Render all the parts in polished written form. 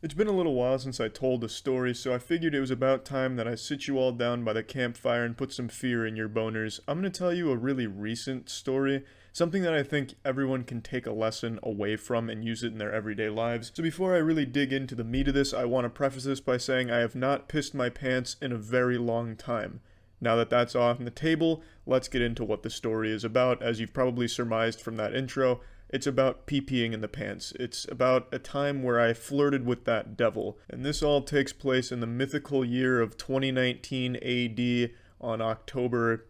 It's been a little while since I told a story, so I figured it was about time that I sit you all down by the campfire and put some fear in your boners. I'm going to tell you a really recent story, something that I think everyone can take a lesson away from and use it in their everyday lives. So before I really dig into the meat of this, I want to preface this by saying I have not pissed my pants in a very long time. Now that that's off the table, let's get into what the story is about. As you've probably surmised from that intro, it's about pee-peeing in the pants. It's about a time where I flirted with that devil. And this all takes place in the mythical year of 2019 AD on October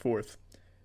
4th.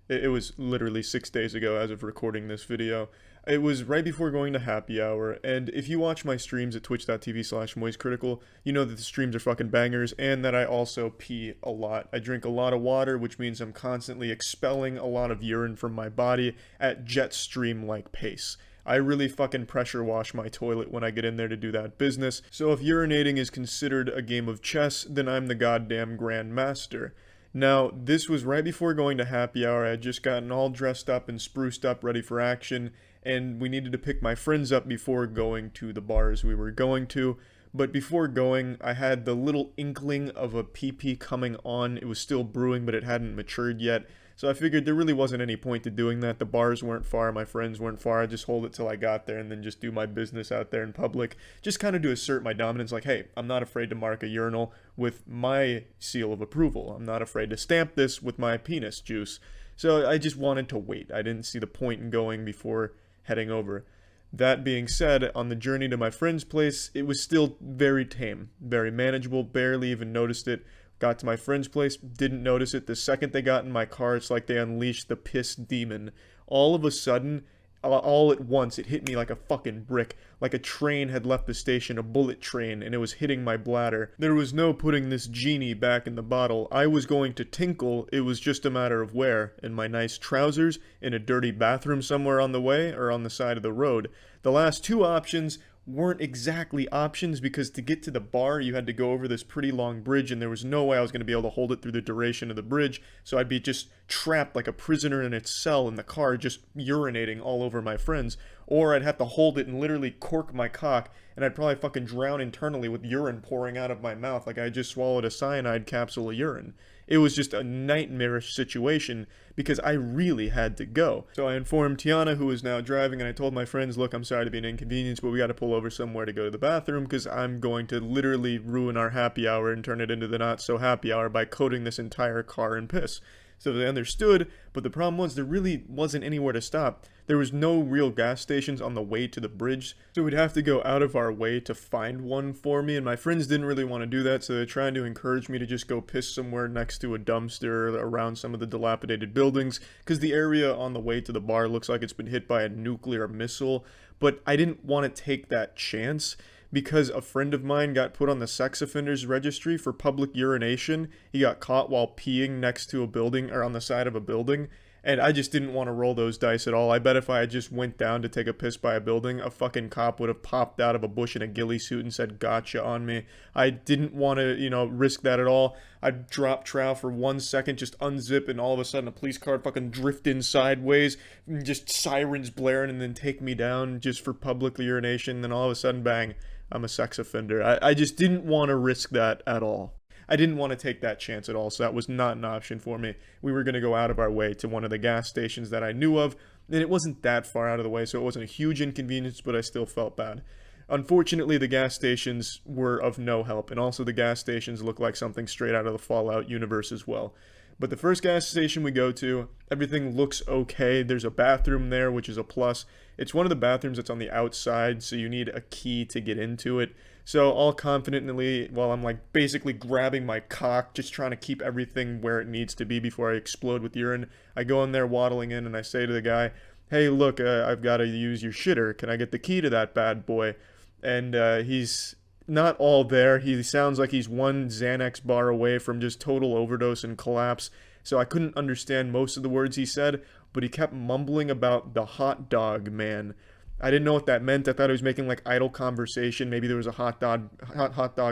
It was literally 6 days ago as of recording this video. It was right before going to happy hour, and if you watch my streams at twitch.tv/moistcritical, you know that the streams are fucking bangers, and that I also pee a lot. I drink a lot of water, which means I'm constantly expelling a lot of urine from my body at jet stream-like pace. I really fucking pressure wash my toilet when I get in there to do that business, so if urinating is considered a game of chess, then I'm the goddamn grandmaster. Now, this was right before going to happy hour. I had just gotten all dressed up and spruced up, ready for action, and we needed to pick my friends up before going to the bars we were going to. But before going, I had the little inkling of a pee-pee coming on. It was still brewing, but it hadn't matured yet. So I figured there really wasn't any point to doing that. The bars weren't far, my friends weren't far. I'd just hold it till I got there and then just do my business out there in public. Just kind of to assert my dominance, like, hey, I'm not afraid to mark a urinal with my seal of approval. I'm not afraid to stamp this with my penis juice. So I just wanted to wait. I didn't see the point in going before heading over. That being said, on the journey to my friend's place, it was still very tame, very manageable, barely even noticed it. Got to my friend's place, didn't notice it. The second they got in my car, it's like they unleashed the piss demon. All of a sudden, all at once, it hit me like a fucking brick. Like a train had left the station, a bullet train, and it was hitting my bladder. There was no putting this genie back in the bottle. I was going to tinkle, it was just a matter of where. In my nice trousers, in a dirty bathroom somewhere on the way, or on the side of the road. The last two options weren't exactly options, because to get to the bar you had to go over this pretty long bridge, and there was no way I was going to be able to hold it through the duration of the bridge, so I'd be just trapped like a prisoner in its cell in the car, just urinating all over my friends. Or I'd have to hold it and literally cork my cock, and I'd probably fucking drown internally with urine pouring out of my mouth like I just swallowed a cyanide capsule of urine. It was just a nightmarish situation because I really had to go. So I informed Tiana, who was now driving, and I told my friends, look, I'm sorry to be an inconvenience, but we got to pull over somewhere to go to the bathroom because I'm going to literally ruin our happy hour and turn it into the not so happy hour by coating this entire car in piss. So they understood, but the problem was there really wasn't anywhere to stop. There was no real gas stations on the way to the bridge, so we'd have to go out of our way to find one for me, and my friends didn't really want to do that, so they're trying to encourage me to just go piss somewhere next to a dumpster around some of the dilapidated buildings, because the area on the way to the bar looks like it's been hit by a nuclear missile, but I didn't want to take that chance, because a friend of mine got put on the sex offenders registry for public urination. He got caught while peeing next to a building, or on the side of a building, and I just didn't want to roll those dice at all. I bet if I had just went down to take a piss by a building, a fucking cop would have popped out of a bush in a ghillie suit and said gotcha on me. I didn't want to, risk that at all. I'd drop trowel for 1 second, just unzip, and all of a sudden a police car fucking drift in sideways, just sirens blaring, and then take me down just for public urination, and then all of a sudden, bang, I'm a sex offender. I just didn't want to risk that at all. I didn't want to take that chance at all, so that was not an option for me. We were going to go out of our way to one of the gas stations that I knew of, and it wasn't that far out of the way, so it wasn't a huge inconvenience, but I still felt bad. Unfortunately, the gas stations were of no help, and also the gas stations look like something straight out of the Fallout universe as well. But the first gas station we go to, everything looks okay. There's a bathroom there, which is a plus. It's one of the bathrooms that's on the outside, so you need a key to get into it. So all confidently, while I'm like basically grabbing my cock, just trying to keep everything where it needs to be before I explode with urine, I go in there waddling in and I say to the guy, hey, look, I've got to use your shitter. Can I get the key to that bad boy? And he's not all there. He sounds like he's one Xanax bar away from just total overdose and collapse. So I couldn't understand most of the words he said, but he kept mumbling about the hot dog man. I didn't know what that meant. I thought he was making like idle conversation. Maybe there was a hot dog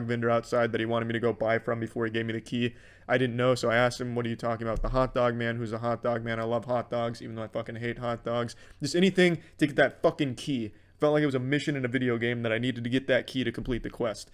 vendor outside that he wanted me to go buy from before he gave me the key. I didn't know, so I asked him, what are you talking about? The hot dog man? Who's a hot dog man? I love hot dogs, even though I fucking hate hot dogs. Just anything to get that fucking key. Felt like it was a mission in a video game that I needed to get that key to complete the quest.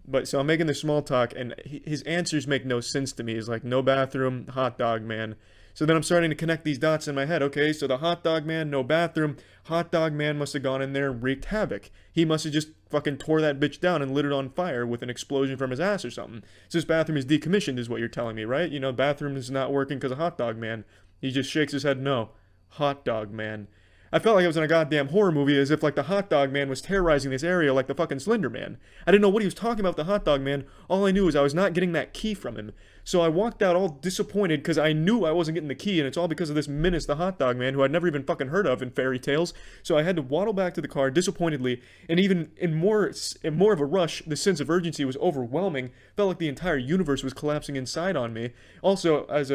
But so I'm making this small talk, and his answers make no sense to me. He's like, no bathroom, hot dog man. So then I'm starting to connect these dots in my head. Okay, so the hot dog man, no bathroom. Hot dog man must have gone in there and wreaked havoc. He must have just fucking tore that bitch down and lit it on fire with an explosion from his ass or something. So this bathroom is decommissioned is what you're telling me, right? You know, bathroom is not working because of hot dog man. He just shakes his head, no. Hot dog man. I felt like I was in a goddamn horror movie, as if like the hot dog man was terrorizing this area like the fucking Slender Man. I didn't know what he was talking about with the hot dog man. All I knew was I was not getting that key from him. So I walked out all disappointed because I knew I wasn't getting the key, and it's all because of this menace, the hot dog man, who I'd never even fucking heard of in fairy tales. So I had to waddle back to the car disappointedly, and even in more of a rush, the sense of urgency was overwhelming. Felt like the entire universe was collapsing inside on me. Also, as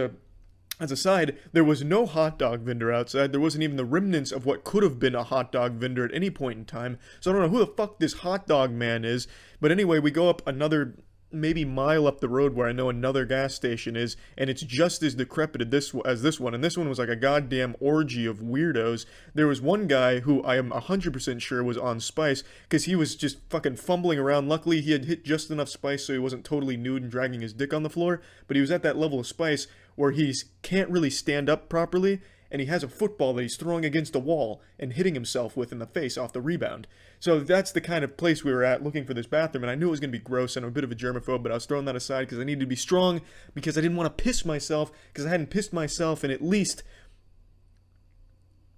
a side, there was no hot dog vendor outside. There wasn't even the remnants of what could have been a hot dog vendor at any point in time. So I don't know who the fuck this hot dog man is. But anyway, we go up another maybe mile up the road where I know another gas station is, and it's just as decrepit as this one. And this one was like a goddamn orgy of weirdos. There was one guy who I am 100% sure was on spice, because he was just fucking fumbling around. Luckily, he had hit just enough spice so he wasn't totally nude and dragging his dick on the floor, but he was at that level of spice where he can't really stand up properly, and he has a football that he's throwing against a wall and hitting himself with in the face off the rebound. So that's the kind of place we were at looking for this bathroom, and I knew it was going to be gross, and I'm a bit of a germaphobe, but I was throwing that aside because I needed to be strong, because I didn't want to piss myself, because I hadn't pissed myself in at least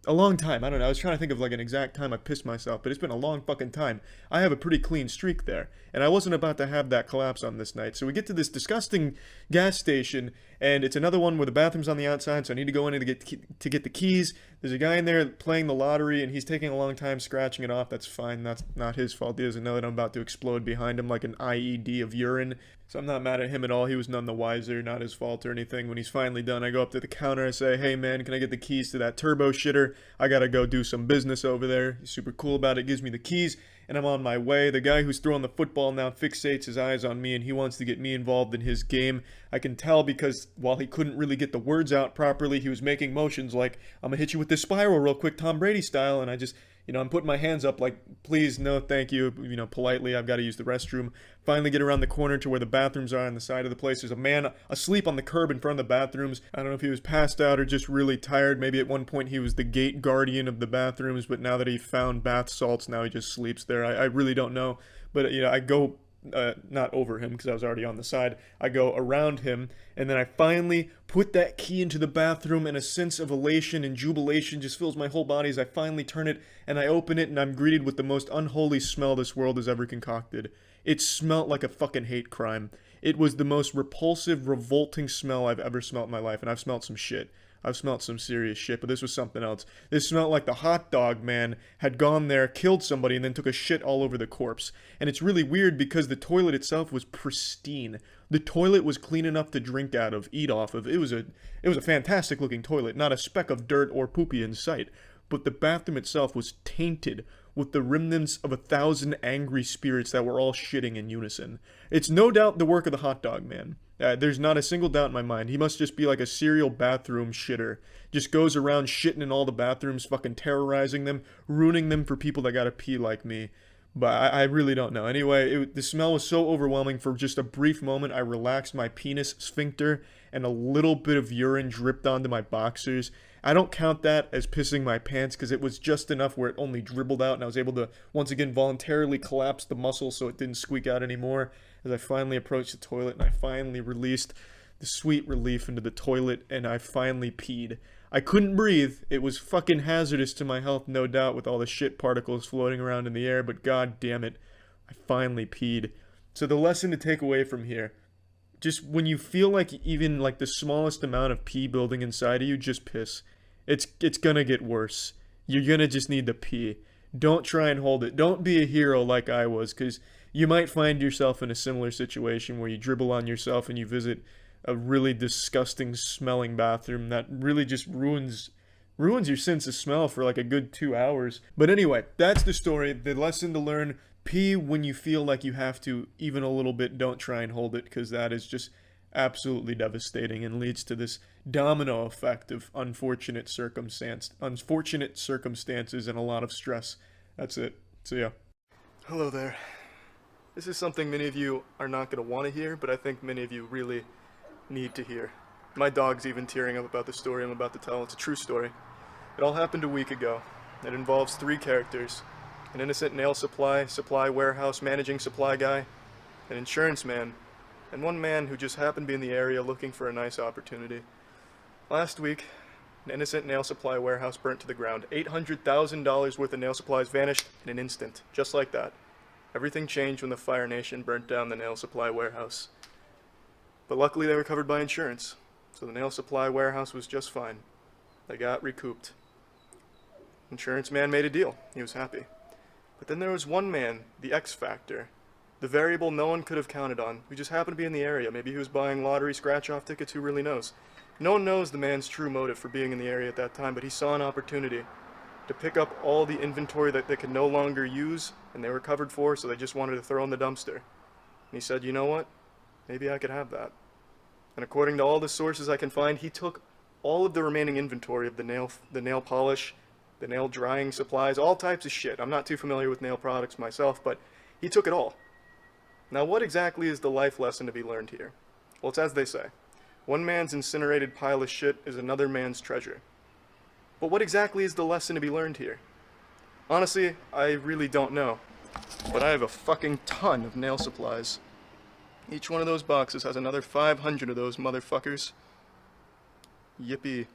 a long time. I don't know, I was trying to think of like an exact time I pissed myself, but it's been a long fucking time. I have a pretty clean streak there, and I wasn't about to have that collapse on this night. So we get to this disgusting gas station, and it's another one where the bathroom's on the outside, so I need to go in and to get the keys. There's a guy in there playing the lottery, and he's taking a long time scratching it off. That's fine, that's not his fault. He doesn't know that I'm about to explode behind him like an IED of urine. So I'm not mad at him at all. He was none the wiser, not his fault or anything. When he's finally done, I go up to the counter, I say, hey man, can I get the keys to that turbo shitter? I gotta go do some business over there. He's super cool about it, gives me the keys, and I'm on my way. The guy who's throwing the football now fixates his eyes on me, and he wants to get me involved in his game. I can tell because while he couldn't really get the words out properly, he was making motions like, I'm gonna hit you with this spiral real quick, Tom Brady style, and I just, I'm putting my hands up like, please, no, thank you, politely, I've got to use the restroom. Finally get around the corner to where the bathrooms are on the side of the place. There's a man asleep on the curb in front of the bathrooms. I don't know if he was passed out or just really tired. Maybe at one point he was the gate guardian of the bathrooms, but now that he found bath salts, now he just sleeps there. I really don't know. But, I go not over him because I was already on the side. I go around him, and then I finally put that key into the bathroom, and a sense of elation and jubilation just fills my whole body as I finally turn it, and I open it, and I'm greeted with the most unholy smell this world has ever concocted. It smelled like a fucking hate crime. It was the most repulsive, revolting smell I've ever smelled in my life, and I've smelled some shit. I've smelled some serious shit, but this was something else. This smelled like the hot dog man had gone there, killed somebody, and then took a shit all over the corpse. And it's really weird because the toilet itself was pristine. The toilet was clean enough to drink out of, eat off of. It was a fantastic looking toilet, not a speck of dirt or poopy in sight. But the bathroom itself was tainted with the remnants of 1,000 angry spirits that were all shitting in unison. It's no doubt the work of the hot dog man. There's not a single doubt in my mind. He must just be like a serial bathroom shitter. Just goes around shitting in all the bathrooms, fucking terrorizing them, ruining them for people that gotta pee like me. But I really don't know. Anyway, the smell was so overwhelming. For just a brief moment, I relaxed my penis sphincter, and a little bit of urine dripped onto my boxers. I don't count that as pissing my pants because it was just enough where it only dribbled out, and I was able to once again voluntarily collapse the muscle so it didn't squeak out anymore as I finally approached the toilet, and I finally released the sweet relief into the toilet, and I finally peed. I couldn't breathe. It was fucking hazardous to my health, no doubt, with all the shit particles floating around in the air, but god damn it, I finally peed. So the lesson to take away from here: just when you feel like even like the smallest amount of pee building inside of you, just piss. It's gonna get worse. You're gonna just need to pee. Don't try and hold it. Don't be a hero like I was, because you might find yourself in a similar situation where you dribble on yourself and you visit a really disgusting smelling bathroom that really just ruins your sense of smell for like a good 2 hours. But anyway, that's the story. The lesson to learn: pee when you feel like you have to, even a little bit. Don't try and hold it, because that is just absolutely devastating and leads to this domino effect of unfortunate circumstances and a lot of stress. That's it. See ya. Hello there. This is something many of you are not going to want to hear, but I think many of you really need to hear. My dog's even tearing up about the story I'm about to tell. It's a true story. It all happened a week ago. It involves 3 characters: an innocent nail supply warehouse managing supply guy, an insurance man, and one man who just happened to be in the area looking for a nice opportunity. Last week, an innocent nail supply warehouse burnt to the ground. $800,000 worth of nail supplies vanished in an instant, just like that. Everything changed when the Fire Nation burnt down the nail supply warehouse. But luckily they were covered by insurance, so the nail supply warehouse was just fine. They got recouped. Insurance man made a deal. He was happy. But then there was one man, the X factor, the variable no one could have counted on, who just happened to be in the area. Maybe he was buying lottery scratch-off tickets, who really knows? No one knows the man's true motive for being in the area at that time, but he saw an opportunity to pick up all the inventory that they could no longer use, and they were covered for, so they just wanted to throw in the dumpster. And he said, you know what? Maybe I could have that. And according to all the sources I can find, he took all of the remaining inventory of the nail polish, the nail drying supplies, all types of shit. I'm not too familiar with nail products myself, but he took it all. Now, what exactly is the life lesson to be learned here? Well, it's as they say. One man's incinerated pile of shit is another man's treasure. But what exactly is the lesson to be learned here? Honestly, I really don't know. But I have a fucking ton of nail supplies. Each one of those boxes has another 500 of those motherfuckers. Yippee.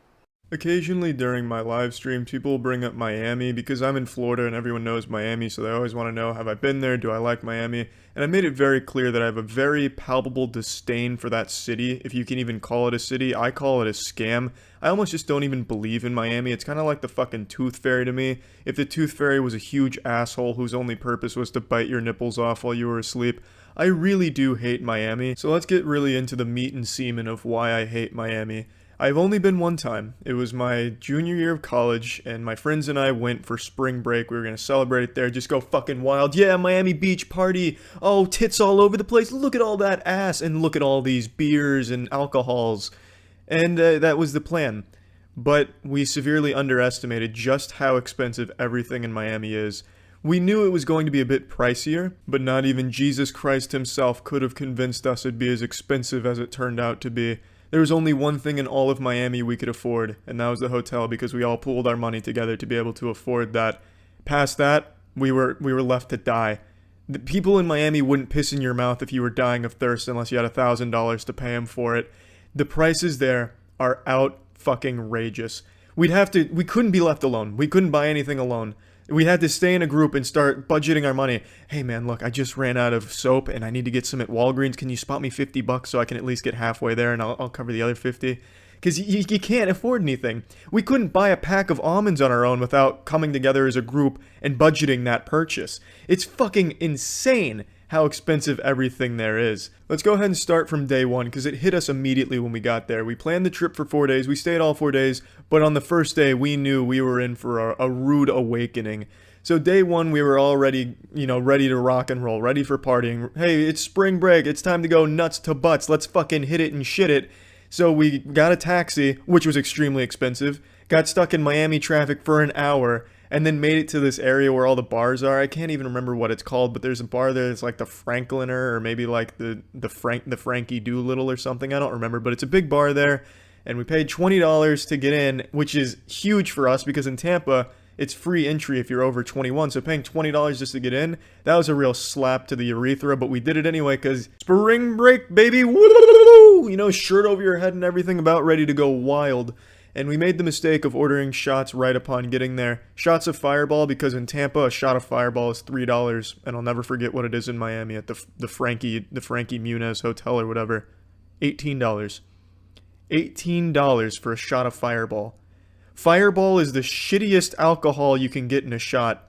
Occasionally during my live streams, people will bring up Miami because I'm in Florida and everyone knows Miami, so they always want to know, have I been there? Do I like Miami? And I made it very clear that I have a very palpable disdain for that city, if you can even call it a city. I call it a scam. I almost just don't even believe in Miami. It's kind of like the fucking Tooth Fairy to me. If the Tooth Fairy was a huge asshole whose only purpose was to bite your nipples off while you were asleep, I really do hate Miami. So let's get really into the meat and semen of why I hate Miami. I've only been one time. It was my junior year of college, and my friends and I went for spring break. We were going to celebrate it there, just go fucking wild. Yeah, Miami Beach party. Oh, tits all over the place. Look at all that ass, and look at all these beers and alcohols. And that was the plan. But we severely underestimated just how expensive everything in Miami is. We knew it was going to be a bit pricier, but not even Jesus Christ himself could have convinced us it'd be as expensive as it turned out to be. There was only one thing in all of Miami we could afford, and that was the hotel, because we all pooled our money together to be able to afford that. Past that, we were left to die. The people in Miami wouldn't piss in your mouth if you were dying of thirst unless you had $1,000 to pay them for it. The prices there are out-fucking-rageous. We couldn't be left alone. We couldn't buy anything alone. We had to stay in a group and start budgeting our money. Hey man, look, I just ran out of soap and I need to get some at Walgreens. Can you spot me $50 so I can at least get halfway there and I'll cover the other 50? Because you can't afford anything. We couldn't buy a pack of almonds on our own without coming together as a group and budgeting that purchase. It's fucking insane how expensive everything there is. Let's go ahead and start from day one, because it hit us immediately when we got there. We planned the trip for 4 days, we stayed all 4 days, but on the first day we knew we were in for a rude awakening. So day one we were already, ready to rock and roll, ready for partying. Hey, it's spring break, it's time to go nuts to butts, let's fucking hit it and shit it. So we got a taxi, which was extremely expensive, got stuck in Miami traffic for an hour, and then made it to this area where all the bars are. I can't even remember what it's called, but there's a bar there that's like the Frankliner, or maybe like the Frankie Doolittle or something. I don't remember, but it's a big bar there, and we paid $20 to get in, which is huge for us because in Tampa it's free entry if you're over 21. So paying $20 just to get in, that was a real slap to the urethra, but we did it anyway because spring break, baby. Woo! Shirt over your head and everything, about ready to go wild. And we made the mistake of ordering shots right upon getting there. Shots of Fireball, because in Tampa, a shot of Fireball is $3, and I'll never forget what it is in Miami at the Frankie Muniz Hotel or whatever. $18. $18 for a shot of Fireball. Fireball is the shittiest alcohol you can get in a shot,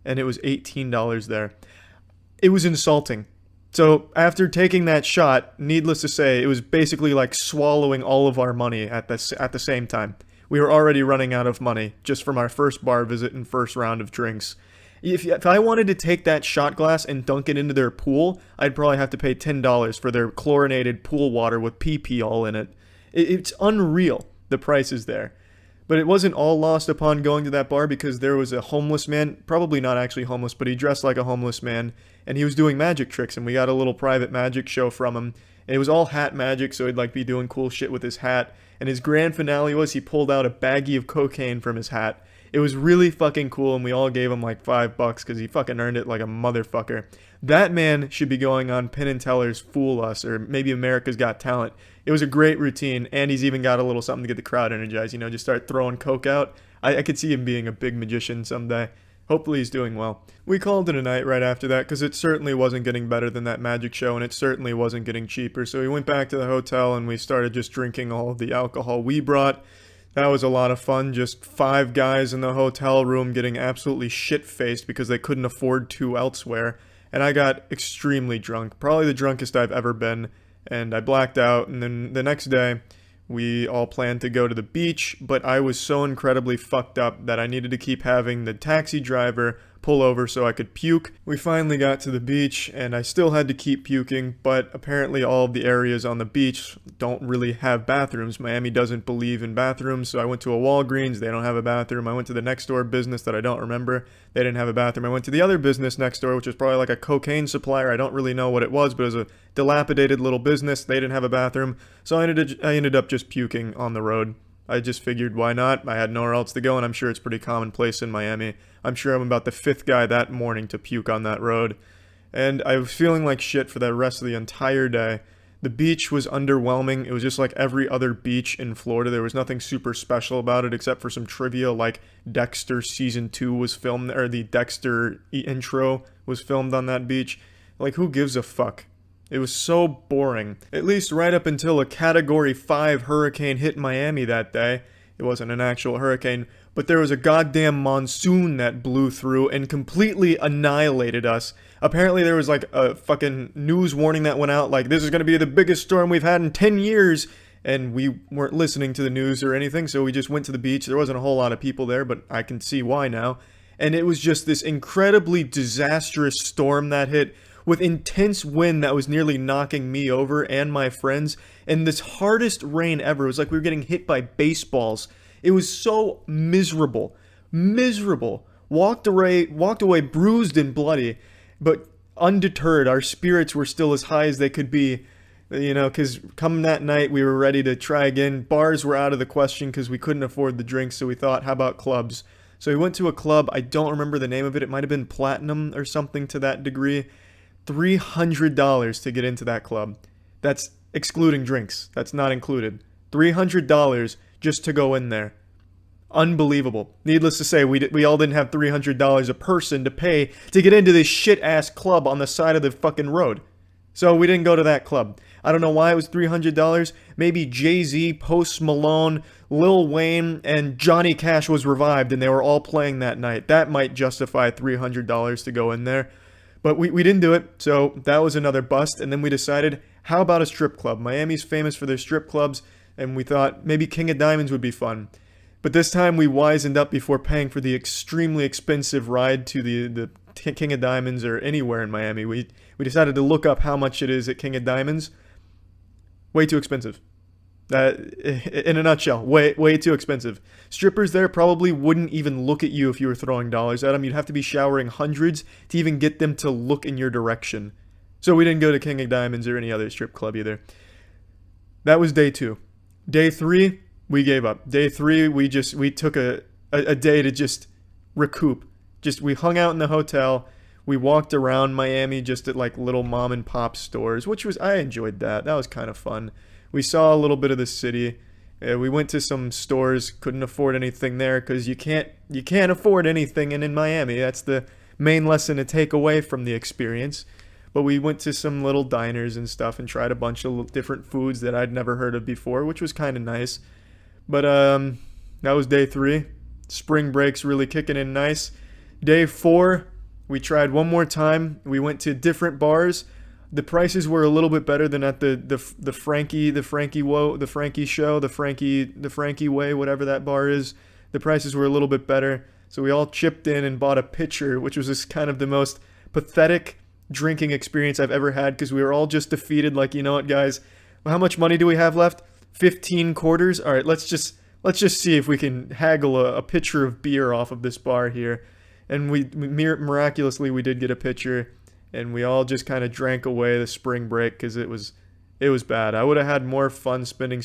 and it was $18 there. It was insulting. So after taking that shot, needless to say, it was basically like swallowing all of our money at the same time. We were already running out of money just from our first bar visit and first round of drinks. If I wanted to take that shot glass and dunk it into their pool, I'd probably have to pay $10 for their chlorinated pool water with pee all in it. It's unreal, the prices there. But it wasn't all lost upon going to that bar because there was a homeless man, probably not actually homeless, but he dressed like a homeless man, and he was doing magic tricks, and we got a little private magic show from him. And it was all hat magic, so he'd like be doing cool shit with his hat. And his grand finale was he pulled out a baggie of cocaine from his hat. It was really fucking cool, and we all gave him like $5 because he fucking earned it like a motherfucker. That man should be going on Penn and Teller's Fool Us, or maybe America's Got Talent. It was a great routine, and he's even got a little something to get the crowd energized. You know, just start throwing coke out. I could see him being a big magician someday. Hopefully he's doing well. We called it a night right after that because it certainly wasn't getting better than that magic show, and it certainly wasn't getting cheaper. So we went back to the hotel and we started just drinking all of the alcohol we brought. That was a lot of fun. Just 5 guys in the hotel room getting absolutely shit-faced because they couldn't afford to elsewhere. And I got extremely drunk, probably the drunkest I've ever been. And I blacked out, and then the next day we all planned to go to the beach, but I was so incredibly fucked up that I needed to keep having the taxi driver pull over so I could puke. We finally got to the beach, and I still had to keep puking, but apparently all of the areas on the beach don't really have bathrooms. Miami doesn't believe in bathrooms, so I went to a Walgreens. They don't have a bathroom. I went to the next door business that I don't remember. They didn't have a bathroom. I went to the other business next door, which was probably like a cocaine supplier. I don't really know what it was, but it was a dilapidated little business. They didn't have a bathroom, so I ended up just puking on the road. I just figured, why not? I had nowhere else to go, and I'm sure it's pretty commonplace in Miami. I'm sure I'm about the 5th guy that morning to puke on that road. And I was feeling like shit for the rest of the entire day. The beach was underwhelming. It was just like every other beach in Florida. There was nothing super special about it except for some trivia, like Dexter Season 2 was filmed, or the Dexter intro was filmed on that beach. Like, who gives a fuck? It was so boring. At least right up until a Category 5 hurricane hit Miami that day. It wasn't an actual hurricane, but there was a goddamn monsoon that blew through and completely annihilated us. Apparently there was like a fucking news warning that went out, like, this is going to be the biggest storm we've had in 10 years. And we weren't listening to the news or anything, so we just went to the beach. There wasn't a whole lot of people there, but I can see why now. And it was just this incredibly disastrous storm that hit, with intense wind that was nearly knocking me over and my friends, and this hardest rain ever. It was like we were getting hit by baseballs. It was so miserable. Walked away bruised and bloody, but undeterred. Our spirits were still as high as they could be, you know, because come that night we were ready to try again. Bars were out of the question because we couldn't afford the drinks, so we thought, how about clubs? So we went to a club. I don't remember the name of it. It might have been Platinum or something to that degree. $300 to get into that club. That's excluding drinks. That's not included. $300 just to go in there. Unbelievable. Needless to say, we all didn't have $300 a person to pay to get into this shit-ass club on the side of the fucking road. So we didn't go to that club. I don't know why it was $300. Maybe Jay-Z, Post Malone, Lil Wayne, and Johnny Cash was revived and they were all playing that night. That might justify $300 to go in there. But we didn't do it, so that was another bust. And then we decided, how about a strip club? Miami's famous for their strip clubs, and we thought maybe King of Diamonds would be fun. But this time we wisened up before paying for the extremely expensive ride to the King of Diamonds or anywhere in Miami. We decided to look up how much it is at King of Diamonds. Way too expensive. In a nutshell, way too expensive. Strippers there probably wouldn't even look at you if you were throwing dollars at them. You'd have to be showering hundreds to even get them to look in your direction. So we didn't go to King of Diamonds or any other strip club either. That was day 2. Day 3, we gave up. Day 3, we took a day to just recoup. We hung out in the hotel. We walked around Miami just at like little mom and pop stores, I enjoyed that. That was kind of fun. We saw a little bit of the city. We went to some stores, couldn't afford anything there because you can't afford anything in Miami. That's the main lesson to take away from the experience. But we went to some little diners and stuff and tried a bunch of different foods that I'd never heard of before, which was kind of nice. But that was day 3. Spring break's really kicking in nice. Day 4, we tried one more time. We went to different bars. The prices were a little bit better than at the Frankie show, the Frankie Way, whatever that bar is. The prices were a little bit better. So we all chipped in and bought a pitcher, which was just kind of the most pathetic drinking experience I've ever had because we were all just defeated. Like, you know what, guys? How much money do we have left? 15 quarters? All right, let's just let's just see if we can haggle a pitcher of beer off of this bar here. And miraculously we did get a pitcher, and we all just kind of drank away the spring break because it was bad. I would have had more fun spending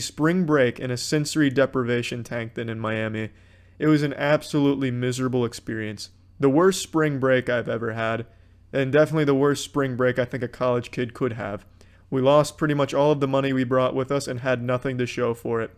spring break in a sensory deprivation tank than in Miami. It was an absolutely miserable experience. The worst spring break I've ever had, and definitely the worst spring break I think a college kid could have. We lost pretty much all of the money we brought with us and had nothing to show for it.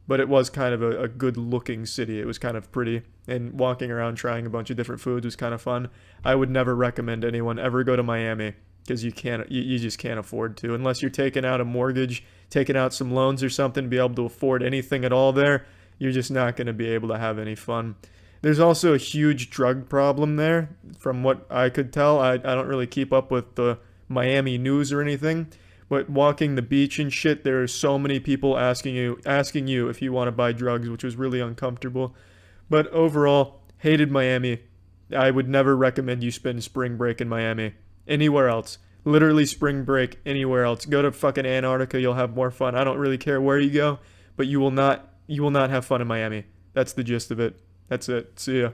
But it was kind of a good looking city. It was kind of pretty, and walking around trying a bunch of different foods was kind of fun. I would never recommend anyone ever go to Miami because you just can't afford to, unless you're taking out a mortgage, taking out some loans or something, be able to afford anything at all there. You're just not going to be able to have any fun. There's also a huge drug problem there. From what I could tell, I don't really keep up with the Miami news or anything, but walking the beach and shit, there are so many people asking you if you want to buy drugs, which was really uncomfortable. But overall, hated Miami. I would never recommend you spend spring break in Miami. Anywhere else. Literally spring break anywhere else. Go to fucking Antarctica, you'll have more fun. I don't really care where you go, but you will not have fun in Miami. That's the gist of it. That's it. See ya.